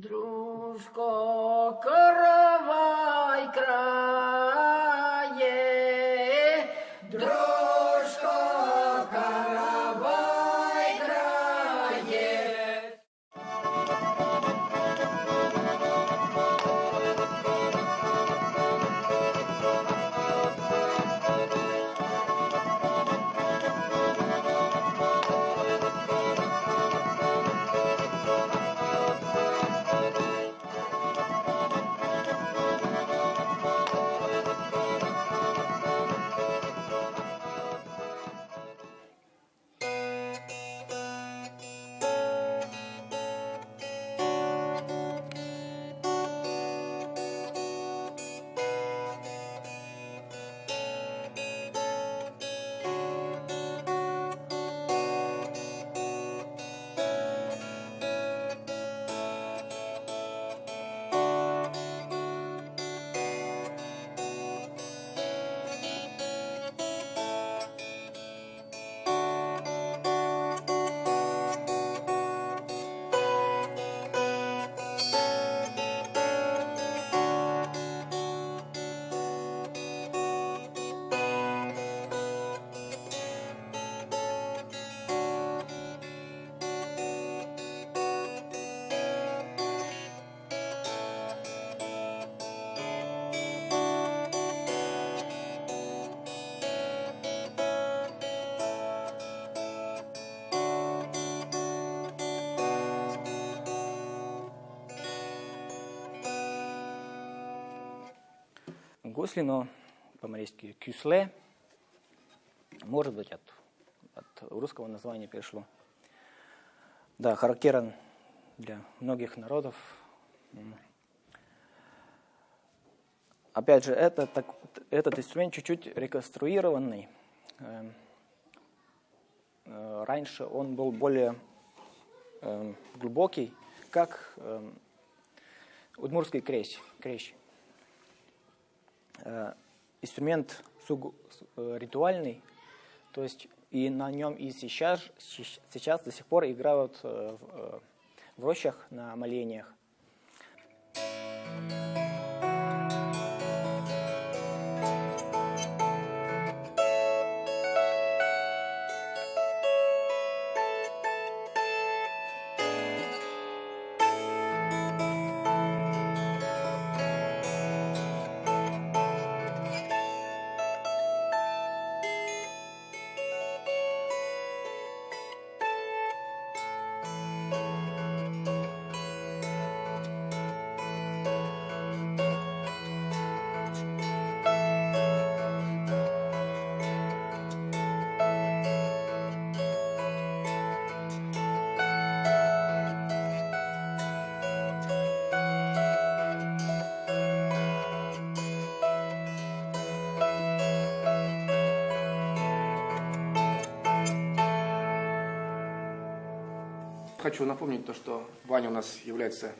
Дружко, каравай крае, дружко, каравай крае. Гусли, но по-марийски кюсле, может быть, от русского названия перешло. Да, характерен для многих народов. Опять же, этот инструмент чуть-чуть реконструированный. Раньше он был более глубокий, как удмуртский крещ. Инструмент ритуальный, то есть и на нем и сейчас до сих пор играют в рощах на молениях. Хочу напомнить то, что Ваня у нас является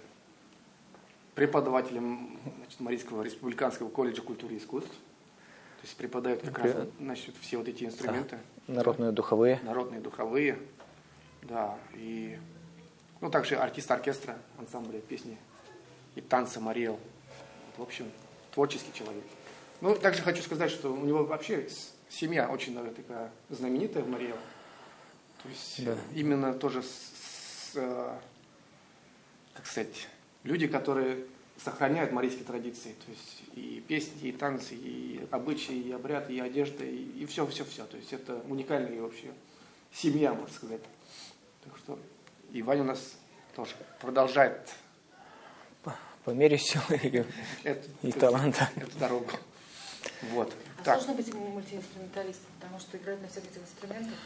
преподавателем Марийского республиканского колледжа культуры и искусств. То есть преподает как раз все вот эти инструменты. Народные духовые. Народные духовые, да. И также артист оркестра, ансамбля песни и танца Мариэл. В общем, творческий человек. Также хочу сказать, что у него вообще семья очень такая знаменитая в Мариэл. То есть именно тоже как сказать, люди, которые сохраняют марийские традиции, то есть и песни, и танцы, и обычаи, и обряд, и одежда, и все. То есть это уникальная вообще семья, можно сказать. Так что и Ваня у нас тоже продолжает по мере сил и таланта эту дорогу. Вот. Сложно быть мультиинструменталистом, потому что играть на всех этих инструментах.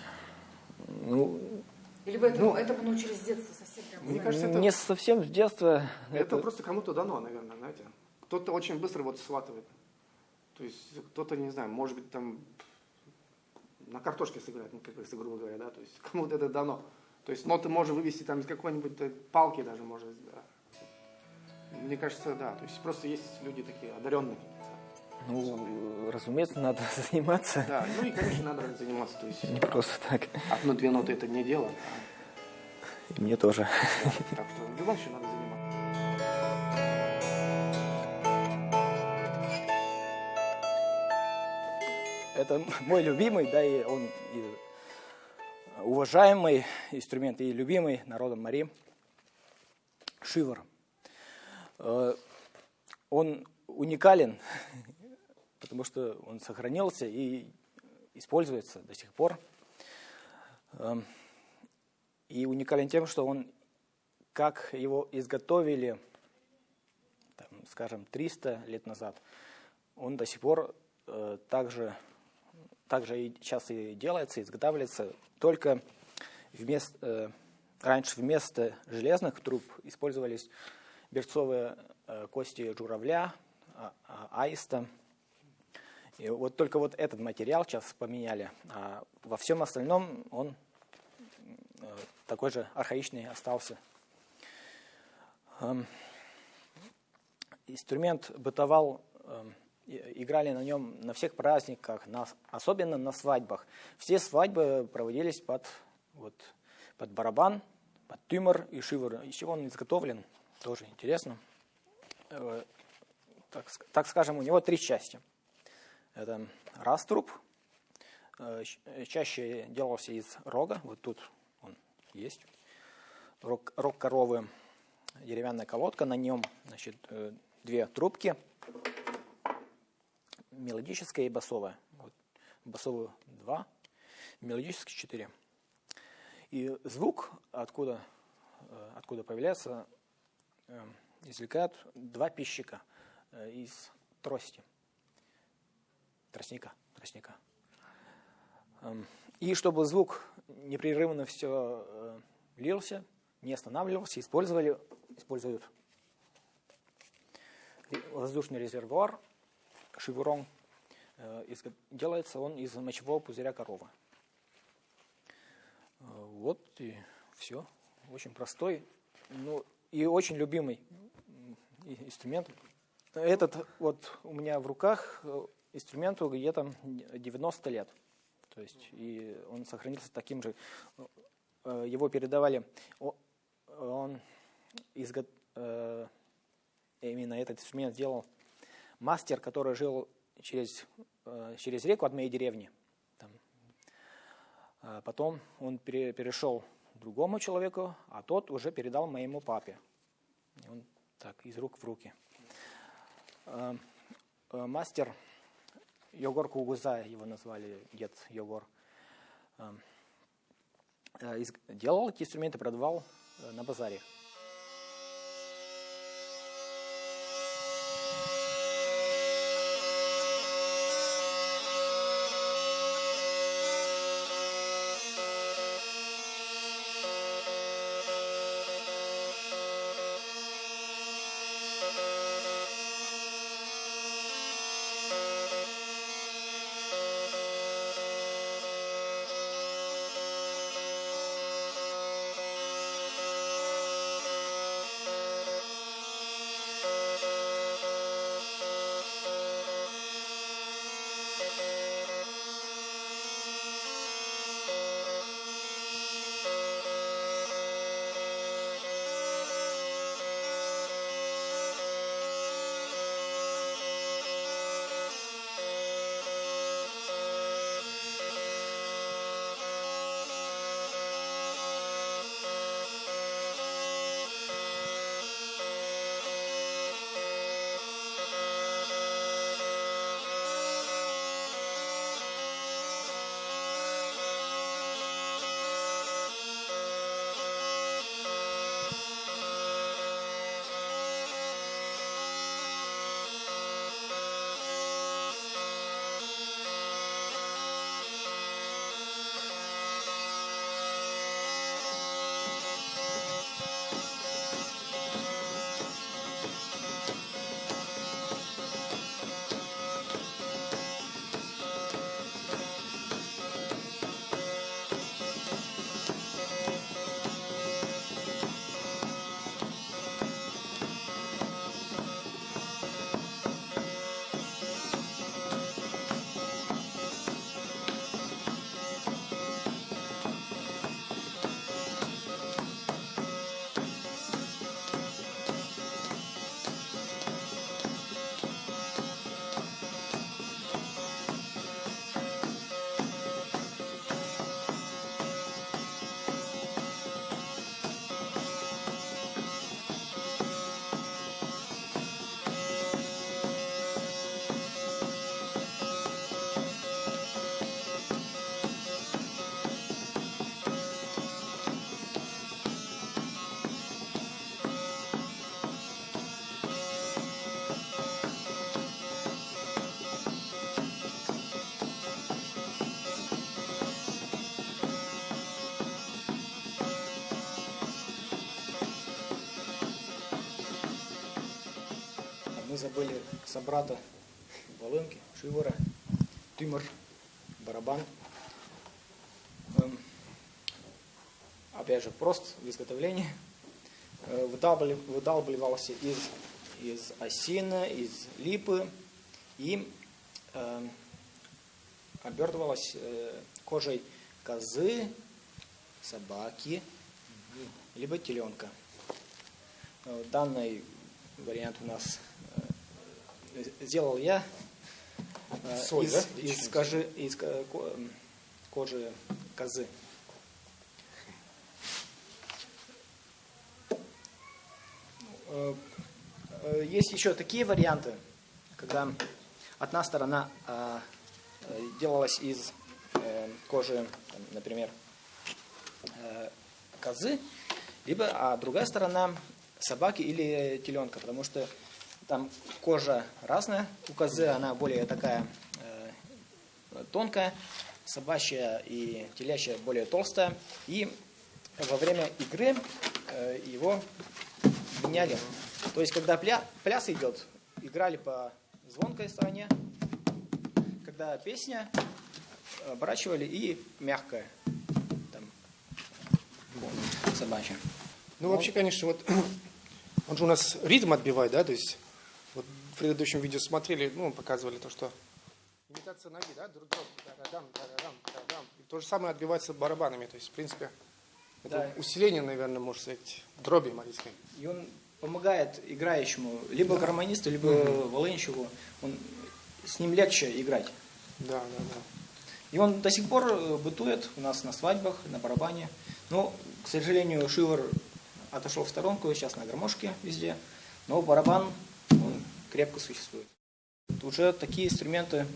Или вы этому научились с детства совсем прям? Мне кажется, это не совсем с детства. Это просто кому-то дано, наверное, знаете. Кто-то очень быстро схватывает. То есть кто-то, не знаю, может быть, там на картошке сыграть, как грубо говоря, да. То есть кому-то это дано. То есть ноты можно вывести там из какой-нибудь палки даже, может, да. Мне кажется, да. То есть просто есть люди такие одаренные. Разумеется, надо заниматься. Да, и, конечно, надо заниматься. То есть, не просто так. Одну-две ноты это не дело. Мне тоже. Да, так что в любом случае надо заниматься. это мой любимый, да, и он и уважаемый инструмент, и любимый народом Мари – шивар. Он уникален, потому что он сохранился и используется до сих пор. И уникален тем, что он, как его изготовили, там, скажем, 300 лет назад, он до сих пор также и сейчас и делается, изготавливается, только раньше вместо железных труб использовались берцовые кости журавля, аиста. И вот только вот этот материал сейчас поменяли, а во всем остальном он такой же архаичный остался. Инструмент бытовал, играли на нем на всех праздниках, особенно на свадьбах. Все свадьбы проводились под барабан, под тюмер и шивар. Из чего он изготовлен, тоже интересно. Так скажем, у него 3 части. Это раструб, чаще делался из рога, вот тут он есть, рог коровы, деревянная колодка, на нем, значит, 2 трубки, мелодическая и басовая. Вот, басовую 2, мелодические 4. И звук, откуда появляется, извлекают 2 пищика из трости. Тростника. И чтобы звук непрерывно все лился, не останавливался, используют воздушный резервуар, шивурон. Делается он из мочевого пузыря коровы. Вот и все. Очень простой, ну и очень любимый инструмент. Этот вот у меня в руках инструменту где-то 90 лет. То есть и он сохранился таким же. Его передавали. Именно этот инструмент сделал мастер, который жил через реку от моей деревни. Там. Потом он перешел к другому человеку, а тот уже передал моему папе. И он так, из рук в руки. Мастер Йогор Кугуза, его назвали дед Йогор, делал эти инструменты, продавал на базаре. мы забыли собрата волынки, шивара, тюмер, барабан. Опять же, прост в изготовлении. Выдалбливался из осины, из липы и обертывалась кожей козы, собаки, либо теленка. Данный вариант у нас сделал я из кожи козы. Есть еще такие варианты, когда одна сторона делалась из кожи, например, козы, а другая сторона собаки или теленка, потому что там кожа разная. У козы она более такая тонкая, собачья и телячья более толстая. И во время игры его меняли. То есть, когда пляс идет, играли по звонкой стороне, когда песня, оборачивали и мягкая, там, собачья. Ну, вообще, конечно, вот он же у нас ритм отбивает, да, то есть вот в предыдущем видео смотрели, ну, показывали то, что имитация ноги, да, дроп, да-да-дам, да-да-дам. И то же самое отбивается барабанами, то есть, в принципе, это Да. усиление, наверное, можно сказать, дроби марийской. И он помогает играющему, либо гармонисту, либо волынщику, с ним легче играть. Да. И он до сих пор бытует у нас на свадьбах, на барабане. Но, к сожалению, шивар отошел в сторонку, сейчас на гармошке везде. Но барабан, он крепко существует. Уже такие инструменты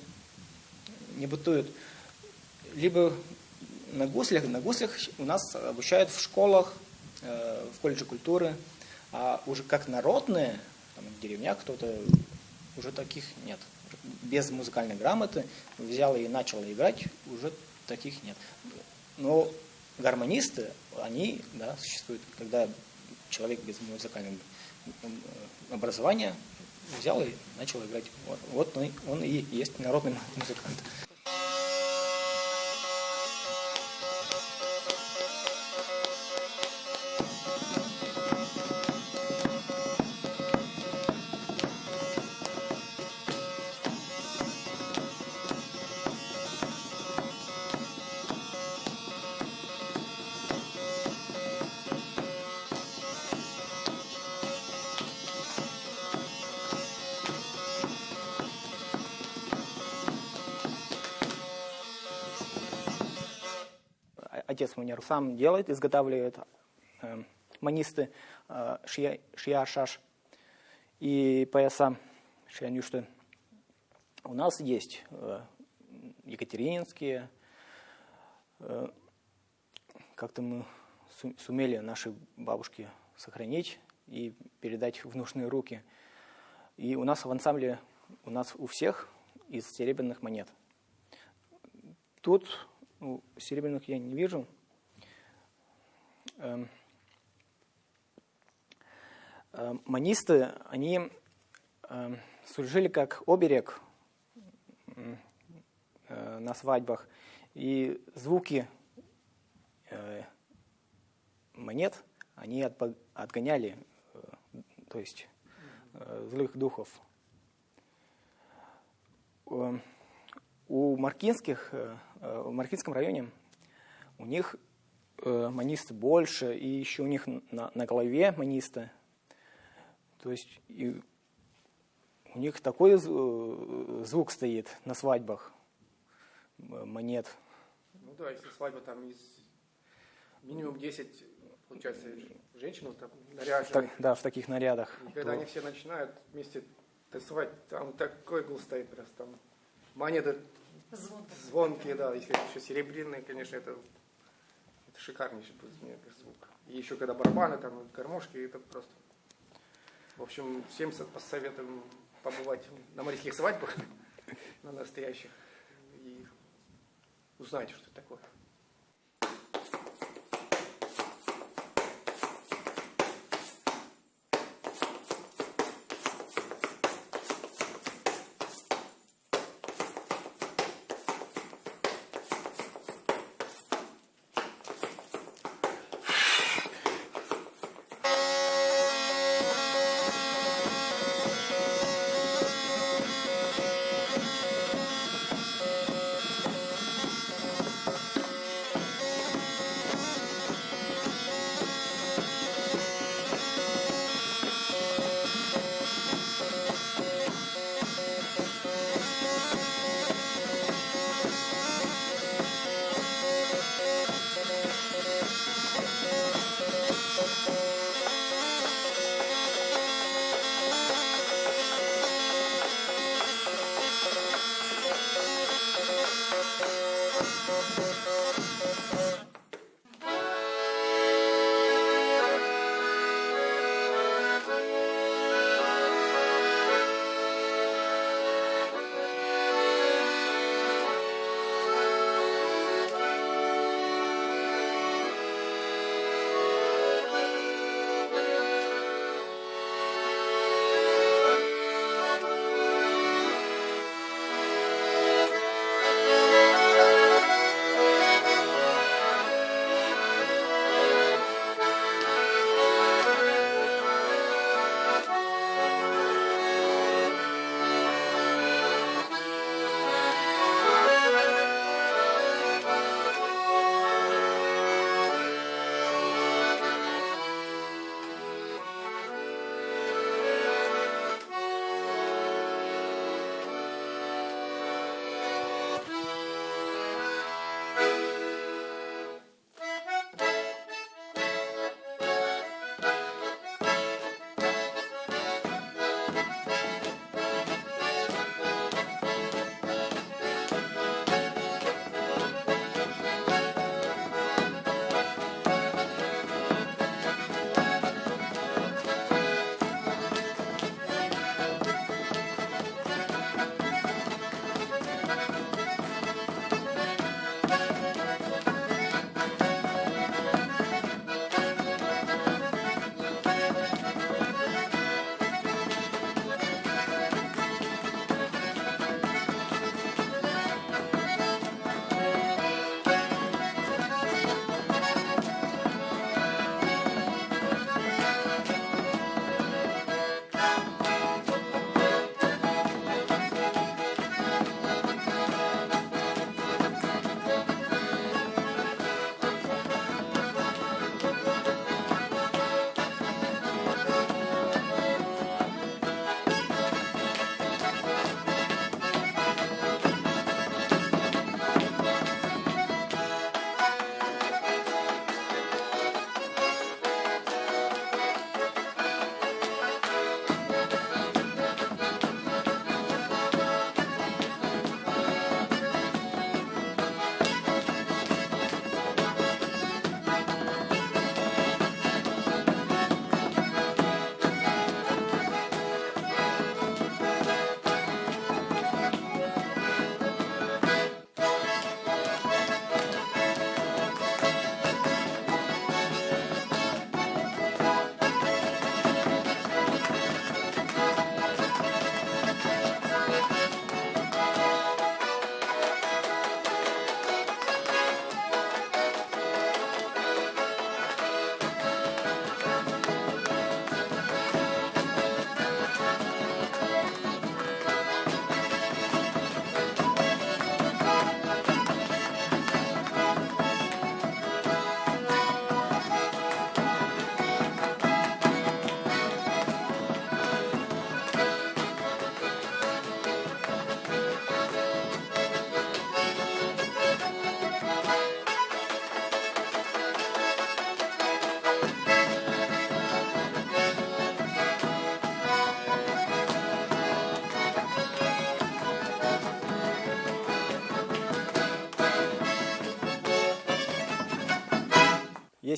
не бытуют. Либо на гуслях у нас обучают в школах, в колледже культуры. А уже как народные, там, в деревнях кто-то, уже таких нет. Без музыкальной грамоты взял и начал играть, уже таких нет. Но гармонисты, они, да, существуют. Когда человек без музыкального образования взял и начал играть. Вот он и есть народный музыкант. Отец у меня сам делает, изготавливает манисты, шия-шаш и пояса шия-нюшты. У нас есть екатерининские. Как-то мы сумели наши бабушки сохранить и передать в нужные руки. И у нас в ансамбле, у всех из серебряных монет. Тут серебряных я не вижу. Манисты, они служили как оберег на свадьбах. И звуки монет, они отгоняли, то есть злых духов. В Маркинском районе у них манисты больше, и еще у них на голове манисты. То есть и у них такой звук стоит на свадьбах монет. Ну да, если свадьба там из минимум 10, получается, женщин там наряженных. Да, в таких нарядах. И когда они все начинают вместе танцевать, там такой гул стоит просто. Там монеты звонкие, да, если еще серебряные, конечно, это шикарнейший будет, мне кажется, звук. И еще когда барабаны, там, гармошки, это просто... В общем, всем посоветуем побывать на марийских свадьбах, на настоящих, и узнать, что это такое.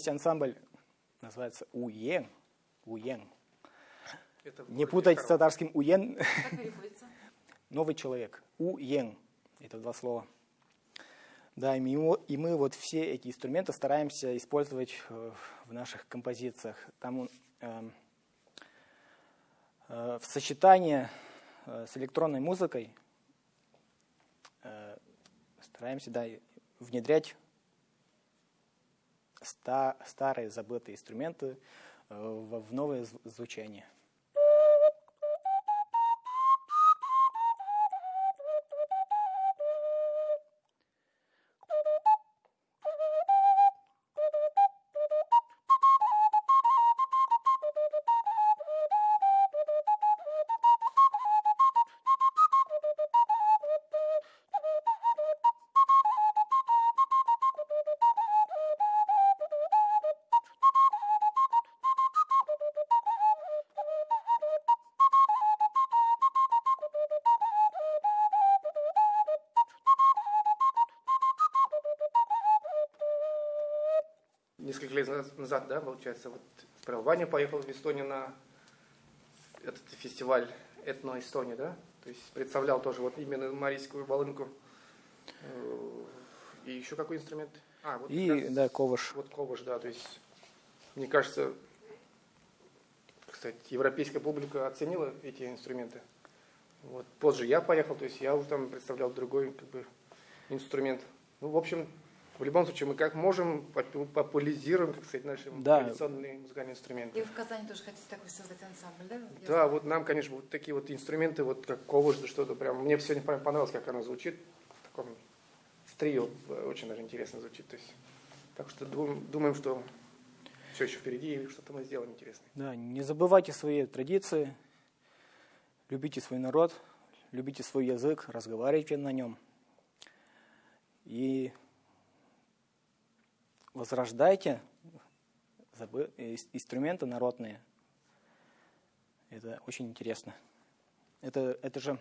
есть ансамбль, называется Уен. Уен. Это в Не городе путать с Карлов. татарским Уен. Как переводится? Новый человек. Уен. Это два слова. Да, и мы вот все эти инструменты стараемся использовать в наших композициях. Там в сочетании с электронной музыкой стараемся, да, внедрять старые забытые инструменты в новое звучание. Несколько лет назад, да, получается, вот справа Ваня поехал в Эстонию на этот фестиваль «Этно-Эстония», да? То есть представлял тоже вот именно марийскую волынку. И еще какой инструмент? Вот И, как раз да, ковыш. Вот ковыш, да, то есть, мне кажется, кстати, европейская публика оценила эти инструменты. Вот. Позже я поехал, то есть я уже там представлял другой как бы инструмент. Ну, в общем, в любом случае, мы как можем популяризируем, как сказать, наши традиционные музыкальные инструменты. И вы в Казани тоже хотите такой создать ансамбль, да? Я Да, знаю. вот нам, конечно, вот такие вот инструменты, вот как ковыш, да что-то прям. Мне сегодня прям понравилось, как оно звучит. В таком в трио очень даже интересно звучит. То есть, так что думаем, что все еще впереди, и что-то мы сделаем интересное. Да, не забывайте свои традиции, любите свой народ, любите свой язык, разговаривайте на нем. И возрождайте инструменты народные. Это очень интересно. Это же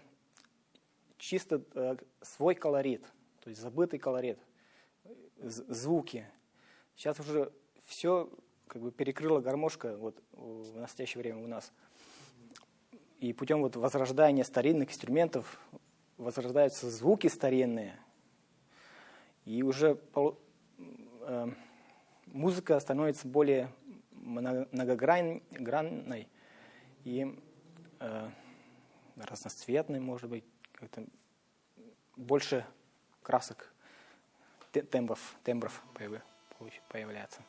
чисто свой колорит, то есть забытый колорит, звуки. Сейчас уже все как бы перекрыла гармошка вот, в настоящее время у нас. И путем вот возрождания старинных инструментов возрождаются звуки старинные. И уже музыка становится более многогранной и разноцветной, может быть, как-то больше красок, тембров появляется.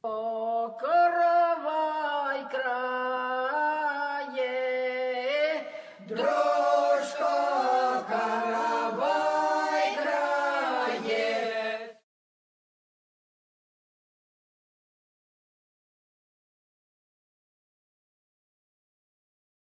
О, каравай крае,